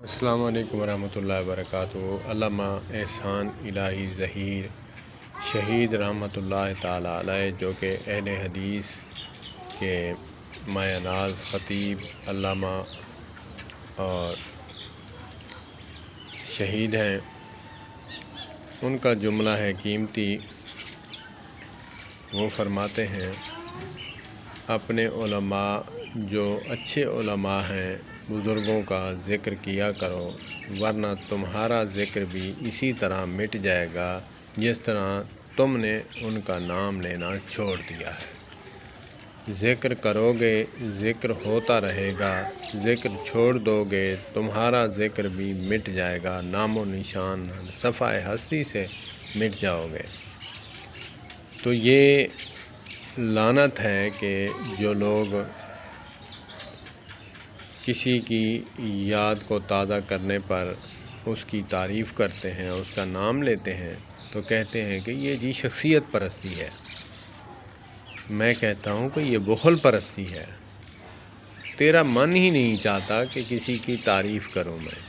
السلام علیکم ورحمۃ اللہ وبرکاتہ۔ علامہ احسان الہی ظہیر شہید رحمۃ اللہ تعالیٰ علیہ، جو کہ اہل حدیث کے مایہ ناز خطیب علامہ اور شہید ہیں، ان کا جملہ ہے قیمتی۔ وہ فرماتے ہیں، اپنے علماء جو اچھے علماء ہیں بزرگوں کا ذکر کیا کرو، ورنہ تمہارا ذکر بھی اسی طرح مٹ جائے گا جس طرح تم نے ان کا نام لینا چھوڑ دیا ہے۔ ذکر کرو گے ذکر ہوتا رہے گا، ذکر چھوڑ دو گے تمہارا ذکر بھی مٹ جائے گا، نام و نشان صفحہ ہستی سے مٹ جاؤ گے۔ تو یہ لعنت ہے کہ جو لوگ کسی کی یاد کو تازہ کرنے پر اس کی تعریف کرتے ہیں، اس کا نام لیتے ہیں، تو کہتے ہیں کہ یہ جی شخصیت پرستی ہے۔ میں کہتا ہوں کہ یہ بخل پرستی ہے۔ تیرا من ہی نہیں چاہتا کہ کسی کی تعریف کروں میں۔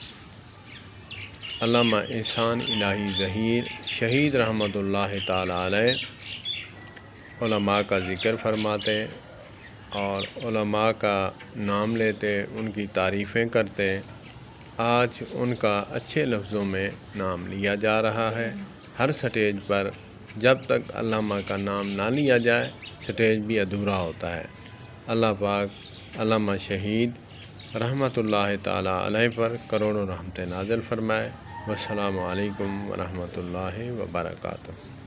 علامہ احسان الہی ظہیر شہید رحمۃ اللہ تعالیٰ علیہ علماء کا ذکر فرماتے اور علماء کا نام لیتے، ان کی تعریفیں کرتے۔ آج ان کا اچھے لفظوں میں نام لیا جا رہا ہے ہر سٹیج پر۔ جب تک علامہ کا نام نہ لیا جائے سٹیج بھی ادھورا ہوتا ہے۔ اللہ پاک علامہ شہید رحمۃ اللہ تعالیٰ علیہ پر کروڑوں رحمتیں نازل فرمائے۔ والسلام علیکم ورحمۃ اللہ وبرکاتہ۔